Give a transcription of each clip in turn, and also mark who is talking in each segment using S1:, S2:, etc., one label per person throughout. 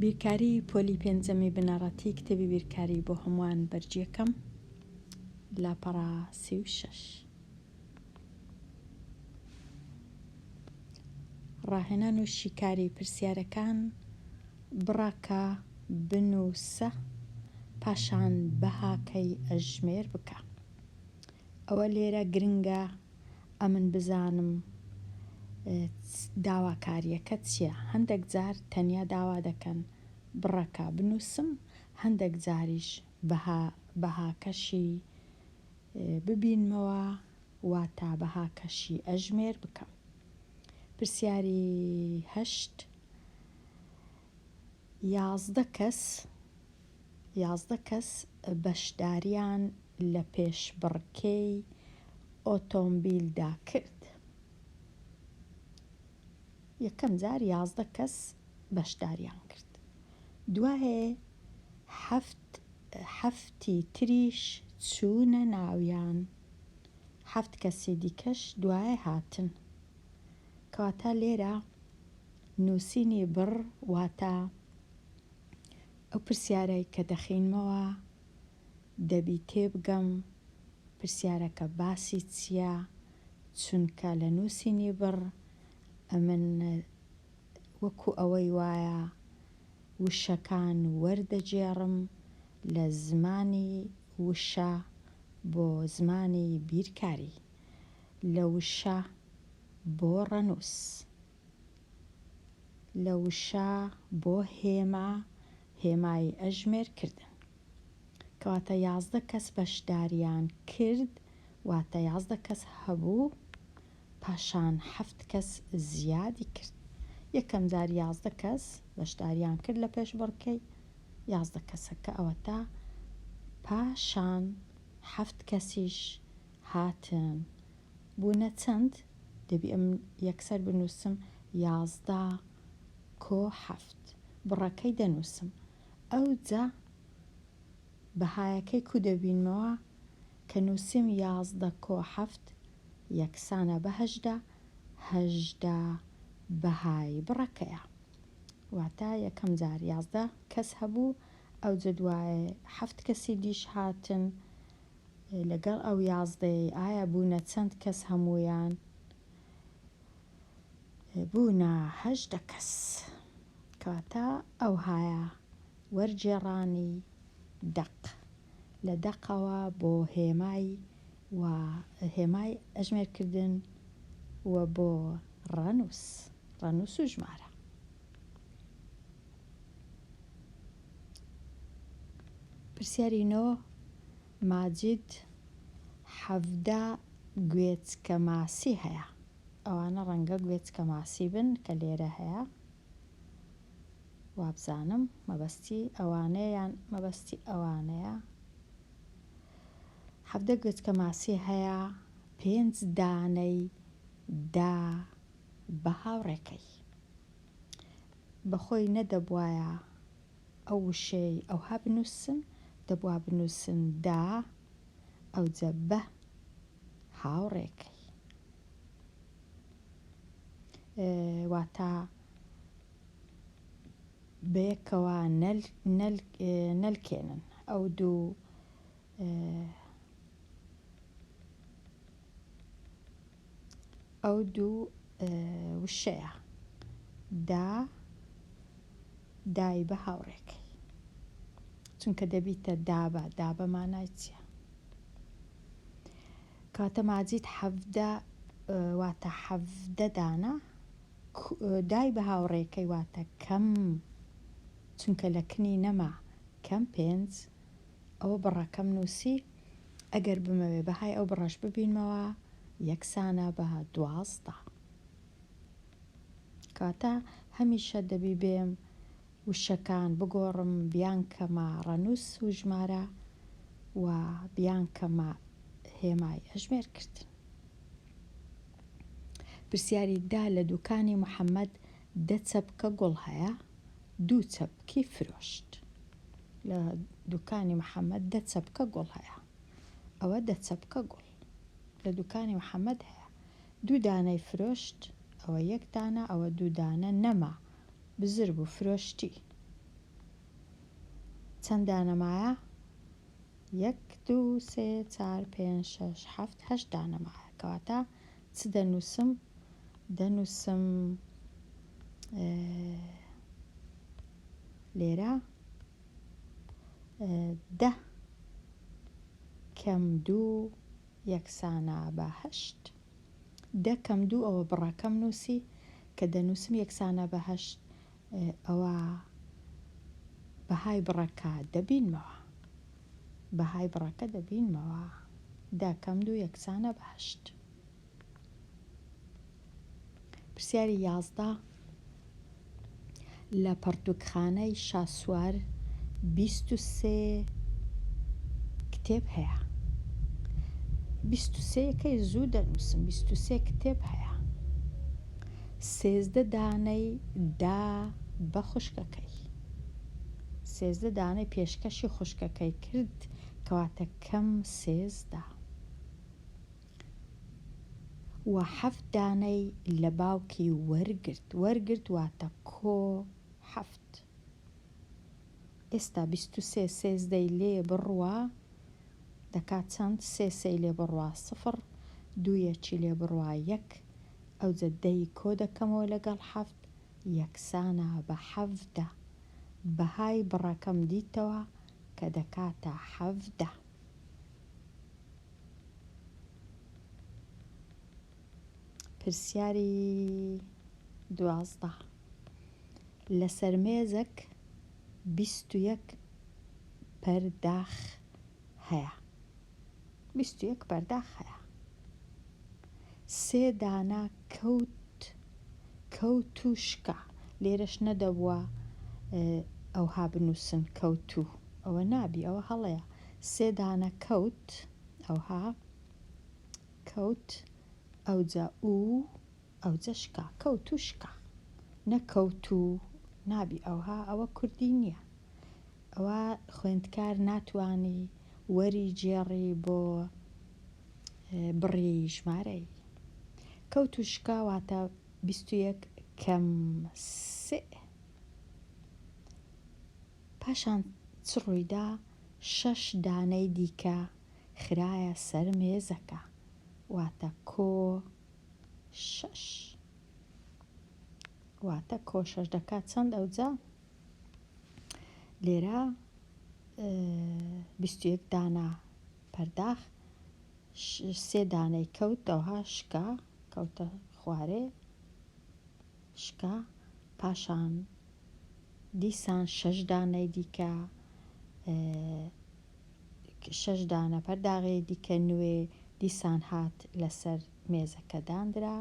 S1: بیرکاری پۆلی پێنجەمی بنەڕەتی کتێبی بیرکاری بۆ هەمووان بەرجیەکەم لاپەڕا 36. ڕاهێنان و شیکاری پرسیارەکان بڕاکە بنووسە پاشان بەهاکەی ئەژمێر بکە. ئەوە لێرە گرنگە ئەمن بزانم داواکاریەکە چییە. هەندێک جار تەنیا داوا دەکەن بڕەکە بنووسم، هەندێک جاریش بەهاکەشی ببینمەوە واتە بەهاکەشی ئەژمێر بکەم. پرسیاری 8 11 کەس بەشداریان لە پێشبڕکێی ئۆتۆمبیلدا کرد. یەکەم جار 11 کەس بەشداریان کرد. دوایێ هەفتی تریش چوونە ناویان، 7 کەسی دیکەش دوایێ هاتن. کەواتە لێرە نووسینی بڕ واتە ئەو پرسیارەی کە دەخینمەوە دەبی تێبگەم پرسیارەکە باسی چییە، چونکە لە نووسینی بڕ من وەکو ئەوەی وایە وشەکان وەردەجێڕم لە زمانی وشە بۆ زمانی بیرکاری، لە وشە بۆ ڕەنووس، لە وشە بۆ هێمای ئەژمێرکردن. کەواتە 11 کەس بەشداریان کرد واتە 11 کەس هەبوو پاشان 7 کەس زیادی کرد. یەکەم جار 11 کەس بەشداریان کرد لە پێشبڕکەی 11 کەسەکە ئەوەتە پاشان 7 کەسیش هاتن بوونە چەند؟ دەبی ئەم یەکسەر بنووسم 11 کۆ 7 بڕەکەی دەنووسم. ئەو جا بەهایەکەی کو دەبینمەوە کە نووسیم 11 کۆ 7 یەکسانە بە 18 بەهای بڕەکەیە. واتە یەکەم جار 11 کەس هەبوو، ئەو جا دوایێ 7 کەسی دیش هاتن لەگەڵ ئەو 11 ئایا بوونە چەند کەس هەموویان؟ بوونە 18 کەس. کەواتە ئەو هایە وەرجێڕانی دەق لە دەقەوە بۆ هێمای ئەژمێرکردن و بۆ ڕەنووس و ژمارە. پرسیاری 9 ماجید 17 گوێچکە ماسی هەیە. ئەوانە ڕەنگە گوێچکە ماسی بن کە لێرە هەیە، وابزانم مەبەستی ئەوانەیە یان مەبەستی ئەوانەیە. 17 گوێچکە ماسی هەیە، 5 دانەی دا بە هاوڕێکەی. بەخۆی نەدەبوایە ئەو وشەی ئەوها بنووسن، دەبوا بنووسن دا ئەو جە بە هاوڕێکەی. واتە بەیەکەوە نەلکێنن ئەو دوو وشەیە دای بە هاوڕێکەی، چونکە دەبیتە دابە مانای چییە. کاتە ماجید 17 واتە 17 دانە دای بە هاوڕێکەی واتە کەم، چونکە لە کنی نەما کەم 5 ئەوە بڕەکەم نووسی. ئەگەر بمەوێ بەهای ئەو بڕەش ببینمەوە یەکسانە بە 12. کاتە هەمیشە دەبی بێم وشەکان بگۆڕم بیان کەمە ڕەنووس و ژمارە و بیان کەمە هێمای ئەژمێرکردن. پرسیاری دا لە دوکانی محەممەد 10 چەپکە گوڵ هەیە، 2 چەپکی فرۆشت. لە دوکانی محەممەد 10 چەپکە گوڵ هەیە، ئەوە 10 چەپکە گوڵ لە دوکانی محەممەد هەیە. 2 دانەی فرۆشت، ئەوە 1 دانە، ئەوە 2 دانە نەما بزر بوو فرۆشتی. چەند دانەمایە؟ 1 2 3 4 5 6 7 8 دانەمایە. کەواتە چ دەنووسم؟ دەنووسم لێرە 10 کەم 2 یەکسانە بە 8. 10 کەم 2 ئەوە بڕەکەم نووسی کە دەنووسم یەکسانە بە 8 ئەوە بەهای بڕەکە دەبینمەوە. بەهای بڕەکە دەبینمەوە. 10 کەم 2 یەکسانە بە 8. پرسیاری 11 لە پەرتووکخانەی شاسوار 23 کتێب هەیە. 23 یەکەی زوو دەنووسم. 23 کتێب هەیە. 13 دانەی دا بە خوشکەکەی. 13 دانەی پێشکەشی خوشکەکەی کرد کەواتە کەم 13. و 7 دانەی لە باوکی وەرگرت واتە کۆ 7. ئێستا 23 13ی لێ بڕوە دەکات چەند؟ 3 لێ بڕوە 0 2 لێ بڕوە 1 ئەوجە 10 کۆ دەکەمەوە لەگەڵ 7 یەکسانە بە 7. بەهای بڕەکەم دیتەوە کە دەکاتە 7. پرسیاری 12 لەسەر مێزێک 21 پەرداخ هەیە. 21 پەرداخ هەیە. 3 دانە کەوت و شکا. لێرەش نەدەبووە ئەوها بنووسن کەوت و ئەوە نابی، ئەوە هەڵەیە. 3 دانە کەوت ئەوها کەوت ئەوجە ئەوجە شکا. کەوت و شکا نەکەوت و نابی ئەوها. ئەوە کوردی نییە. ئەوە خوێندکار ناتوانی وەری جێڕی بۆ بڕی ژمارەی. کەوت و شکا واتە 21 کەم 3. پاشان چ ڕوویدا؟ 6 دانەی دیکە خرایە سەر مێزەکە واتە کۆ 6. واتە کۆ 6 دەکات چەند ئەوجا؟ لێرە 21 دانە پەرداخ 3 دانەی کەوت ئەوها شکا کەوتە خوارێ شکا. پاشان دیسان 6 دانەی دیکە 6 دانە پەرداغی دیکە نوێ دیسان هات لەسەر مێزەکە دانرا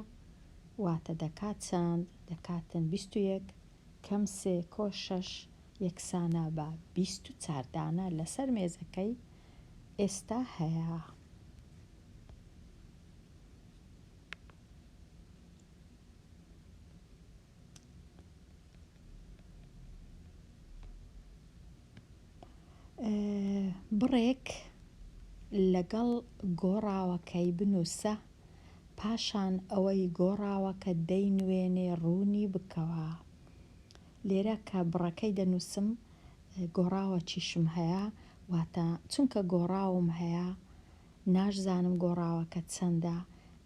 S1: واتە دەکات چەند؟ دەکاتن 21 کەم 3 کۆ 6 یەکسانە بە 24 دانە لەسەر مێزەکەی ئێستا هەیە. بڕێک لەگەڵ گۆڕاوەکەی بنووسە پاشان ئەوەی گۆڕاوەکە دەینوێنێ ڕوونی بکەوە. لێرە کە بڕەکەی دەنووسم گۆڕاوە چیشم هەیە واتە چونکە گۆڕاوم هەیە ناشزانم گۆڕاوەکە چەندە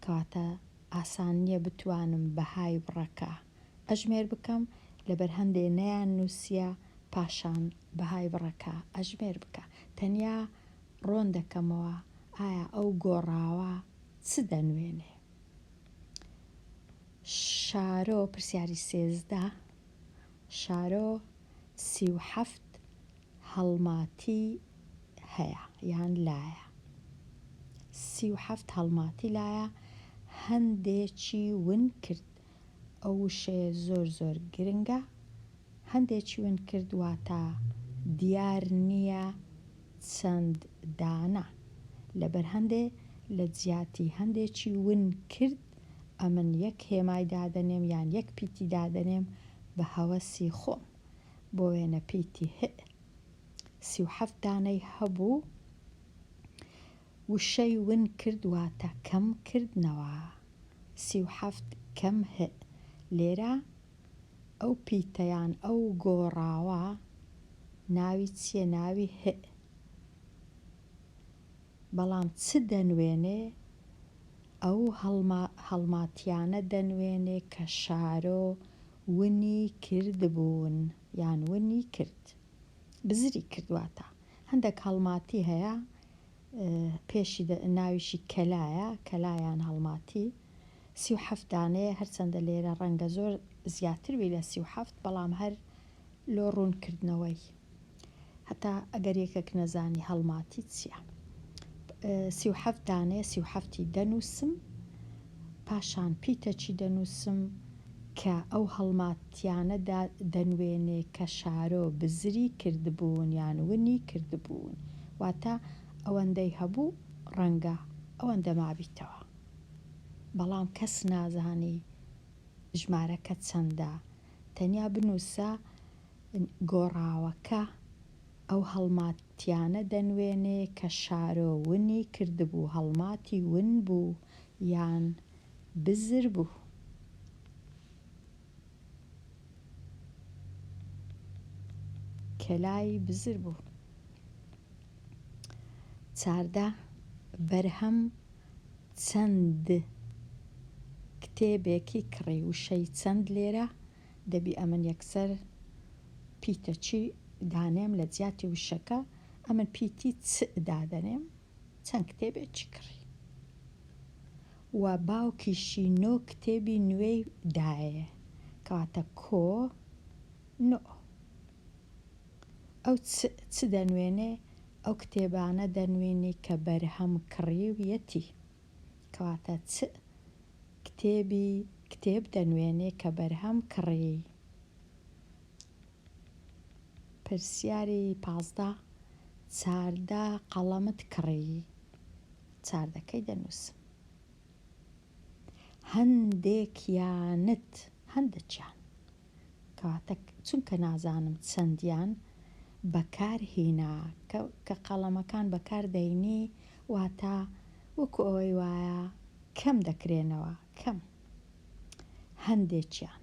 S1: کەواتە ئاسان نییە بتوانم بەهای بڕەکە ئەژمێر بکەم لەبەر هەندێ نەیان نووسیە پاشان بەهای بڕەکە ئەژمێر بکە. تەنیا ڕۆن دەکەمەوە ئایا ئەو گۆڕاوە چ دەنوێنێ. شارۆ پرسیاری 13 شارۆ 37 هەڵماتی هەیە یان لایە. 37 هەڵماتی لایە. هەندێکی ون کرد. ئەو وشەیە زۆر گرنگە. هەندێکی ون کرد واتە دیار نییە چەند دانە لەبەر هەندێ لە جیاتی هەندێکی ون کرد ئەمن یەک هێمای دادەنێم یان یەک پیتی دادەنێم بە هەوەسی خۆم بۆ وێنە پیتی 37 دانەی هەبوو وشەی ون کرد واتە کەم کردنەوە. 37 کەم لێرە ئەو پیتەیان ئەو گۆڕاوە ناوی چییە؟ ناوی ه. بەڵام چ دەنوێنێ؟ ئەو هەڵماتیانە دەنوێنێ کە شارۆ ونی کرد بوون، یان ونی کرد، بزری کردواتە. هەندێک هەڵماتی هەیە پێشی ناویشی کەلایە، کەلایان هەڵماتی 37 دانەیە، هەرچەندە لێرە ڕەنگە زۆر زیاتر بی لە 37، بەڵام هەر لۆ ڕوونکردنەوەی، هەتا ئەگەر یەکێک نەزانی هەڵماتی چییە. 37 دانەیە، 37 دەنووسم، پاشان پیتەچی دەنووسم کە ئەو هەڵماتیانەدا دەنوێنێ کە شارۆ بزری کردبوون یان ونی کردبوون، واتە ئەوەندەی هەبوو ڕەنگە ئەوەندە مابیتەوە، بەڵام کەس نازانی ژمارەکە چەندە، تەنیا بنووسە گۆڕاوەکە ئەو هەڵماتیانە دەنوێنێ کە شارۆ ونی کردبوو، هەڵماتی ون بوو یان بزر بوو. کەلای بزر بوو. 14 بەرهەم چەند کتێبێکی کڕی. وشەی چەند لێرە دەبی ئەمن یەکسەر پیتەچی دانێم لە جیاتی وشەکە، ئەمن پیتی چ دادەنێم، چەند کتێبێکی کڕی. و باوکیشی 9 کتێبی نوێی دایە، کەواتە کۆ 9. ئەو چ دەنوێنێ؟ ئەو کتێبانە دەنوێنێ کە بەرهەم کڕیویەتی، کەواتە چ کتێب دەنوێنێ کە بەرهەم کڕی. پرسیاری 15 14 قەڵەمت کڕی. 14کەی دەنووسم. هەندێکیانت، هەندێکیان، کەواتە چونکە نازانم چەندیان بەکارهێنا، کە قەڵەمەکان بەکاردەینی واتە وەکو ئەوەی وایە کەم دەکرێنەوە، کەم. هەندێکیان،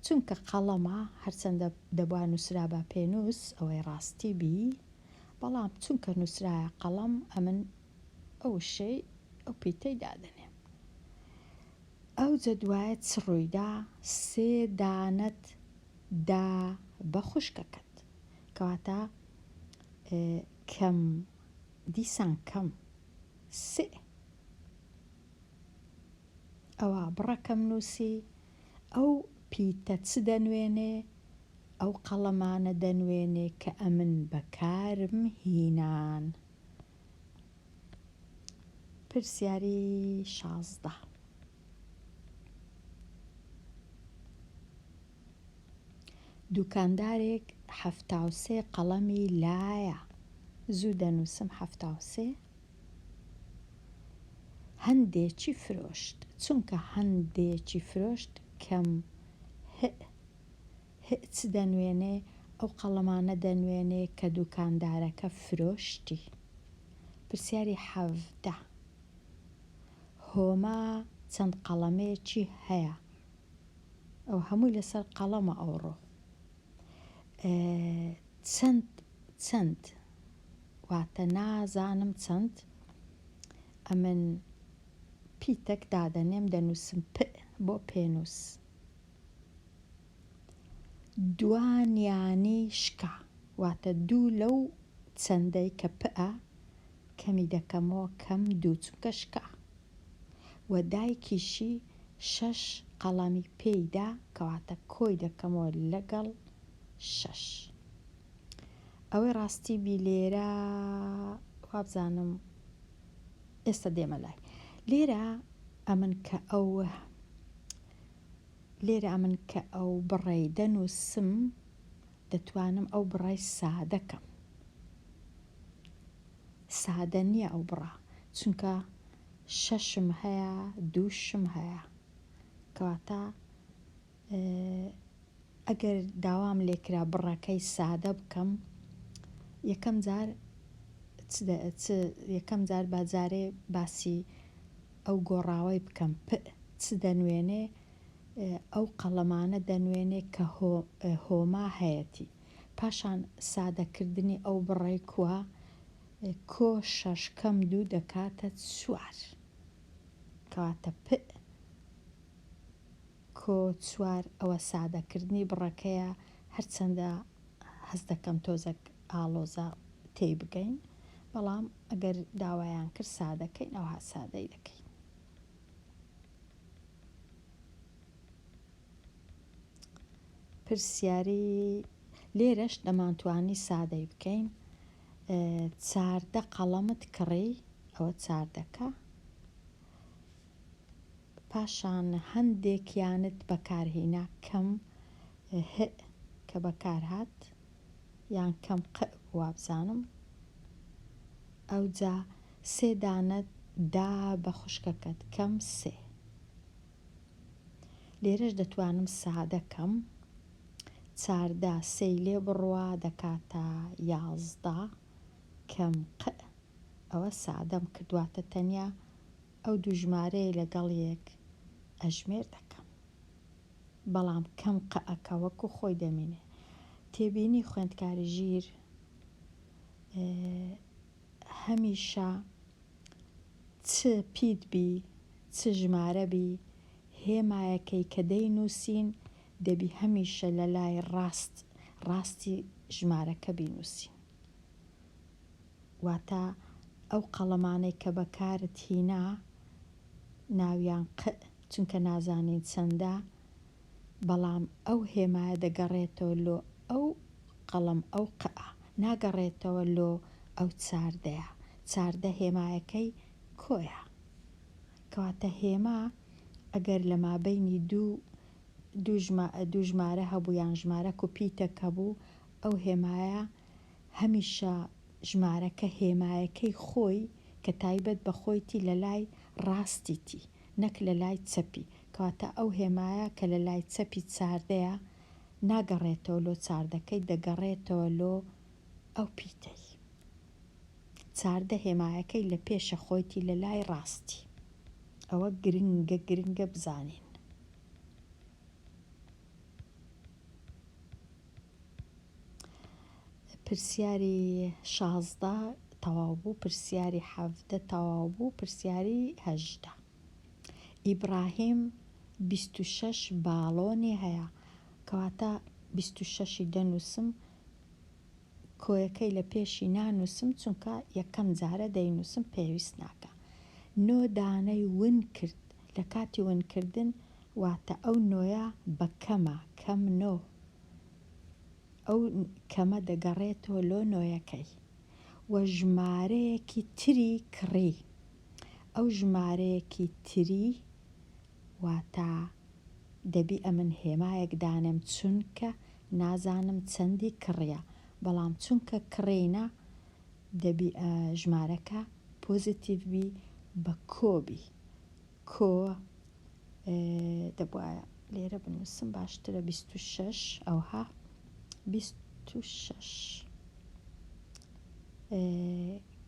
S1: چونکە قەڵەمە هەرچەندە دەبوا نووسرا بە پێنووس، ئەوەی ڕاستی بی، بەڵام چونکە نووسرایە قەڵەم، ئەمن ئەو شەی ئەو پیتەی دادنێ. ئەو جەدوایە چ ڕوویدا؟ 3 دانەت دا بە خوشکەکەت، کەواتە کەم، دیسان کەم 3. ئەوە بڕەکەم نووسی. ئەو پیتە چ دەنوێنێ؟ ئەو قەڵەمانە دەنوێنێ کە ئەمن بەکارم هینان. پرسیاری 16 دوکاندارێک 73 قەڵەمی لایە. زوو دەنووسم 73. هەندێکی فرۆشت، چونکە هەندێکی فرۆشت کەم چ دەنوێنێ؟ ئەو قەڵەمانە دەنوێنێ کە دوکاندارەکە فرۆشتی. پرسیاری 17 هۆما چەند قەڵەمەیەکی هەیە. ئەو هەمووی لەسەر قەڵەمە ئەوڕۆ. چەند واتە نازانم چەند، ئەمن پیتەک دادەنێم، دەنووسم پ بۆ پێنووس. دوانیانی شکا، واتە دوو لەو چەندەی کە پئە کەمی دەکەمەوە، کەم 2 چونکە شکا. و دایکیشی 6 قەڵەمی پێیدا، کەواتە کۆی دەکەمەوە لەگەڵ 6. ئەوەی ڕاستی بی لێرە وابزانم، ئێستا دێمە لای لێرە ئەمن کە ئەو بڕێی دەنووسم، دەتوانم ئەو بڕای سادەکەم. سادە نییە ئەو بڕە، چونکە 6م هەیە، 2شم هەیە، کەواتە ئەگەر داوام لێکرا بڕەکەی سادە بکەم، یەکەم جار باجارێ باسی ئەو گۆڕاوەی بکەم. چ دەنوێنێ؟ ئەو قەڵەمانە دەنوێنێ کە هۆما هەیەتی، پاشان سادەکردنی ئەو بڕێی کووە کۆ 6 کەم 2 دەکاتە 4 کەواتە پ کۆ 4 ئەوە سادەکردنی بڕەکەیە هەرچەندە هەست دەکەم تۆزێک ئاڵۆزە تێی بگەین بەڵام ئەگەر داوایان کرد سادەکەین ئەوها سادەی دەکەین. پرسیاری لێرەش دەمانتوانی سادەی بکەین. 14 قەڵەمت کڕی، ئەوە 14کە، پاشان هەندێکیانت بەکارهێنا کەم ه کە بەکارهات یان کەم ق وابزانم، ئەوجا 3 دانەت دا بە خوشکەکەت کەم 3. لێرەش دەتوانم سادەکەم 14 3 لێ بڕوا دەکاتە 11 کەم ق، ئەوە سادەم کردواتە تەنیا ئەو دوو ژمارەیە لەگەڵ یەک ئەژمێر دەکەم، بەڵام کەم قەکە وەکو خۆی دەمێنێ. تێبینی خوێندکاری ژیر هەمیشە چ پیت بی چ ژمارە بی هێمایەکەی کە دەینووسین دەبی هەمیشە لە لای ڕاستی ژمارەکە بینووسین، واتە ئەو قەڵەمانەی کە بەکارت هینا ناویان ق چونکە نازانین چەندە، بەڵام ئەو هێمایە دەگەڕێتەوە لۆ ئەو قەڵەم ئەو قەعە، ناگەڕێتەوە لۆ ئەو 14ەیە. 14 هێمایەکەی کۆیە، کەواتە هێما ئەگەر لە مابەینی دوو ژمارە هەبوو یان ژمارە و پیتەکە بوو، ئەو هێمایە هەمیشە ژمارەکە هێمایەکەی خۆی کە تایبەت بە خۆیتی لە لای ڕاستیتی نەک لە لای چەپی، کەواتە ئەو هێمایە کە لە لای چەپی 14ەیە ناگەڕێتەوە لۆ 14کەی، دەگەڕێتەوە لۆ ئەو پیتەی. 14 هێمایەکەی لە پێشە خۆیتی لە لای ڕاستی، ئەوە گرنگە بزانین. پرسیاری 16 تەواو بوو، پرسیاری 17 تەواو بوو، پرسیاری 18. ئیبراهیم 26 باڵۆنی هەیە، کەواتە 26ی دەنووسم، کۆیەکەی لە پێشی نانووسم چونکە یەکەم جارە دەینووسم پێویست ناکە. 9 دانەی ون کرد، لە کاتی ونکردن واتە ئەو نۆیە بە کەمە، کەم 9، ئەو کەمە دەگەڕێتەوە لۆ نۆیەکەی. وە ژمارەیەکی تری کڕی، ئەو ژمارەیەکی تری واتە دەبی ئەمن هێمایەک دانێم چونکە نازانم چەندی کڕیە، بەڵام چونکە کڕینە دەبی ژمارەکە پۆزیتیڤ بی بە کۆبی. کۆ دەبواە لێرە بنووسم باشترە 26 ئەوها 26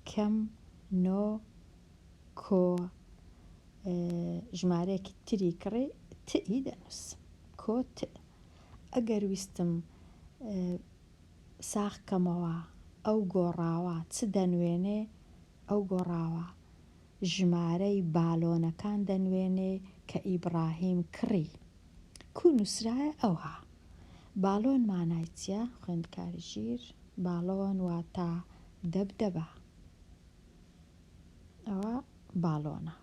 S1: کەم 9 کۆ ژمارەیەکی تری کڕی تئی دەنووسم، کۆ ت. ئەگەر ویستم ساخکەمەوە ئەو گۆڕاوە چ دەنوێنێ، ئەو گۆڕاوە ژمارەی باڵۆنەکان دەنوێنێ کە ئیبراهیم کڕی. کو نووسرایە ئەوها. باڵۆن مانای چییە؟ خوێندکاری ژیر باڵۆن واتە دەبدەبە، ئەوە باڵۆنە.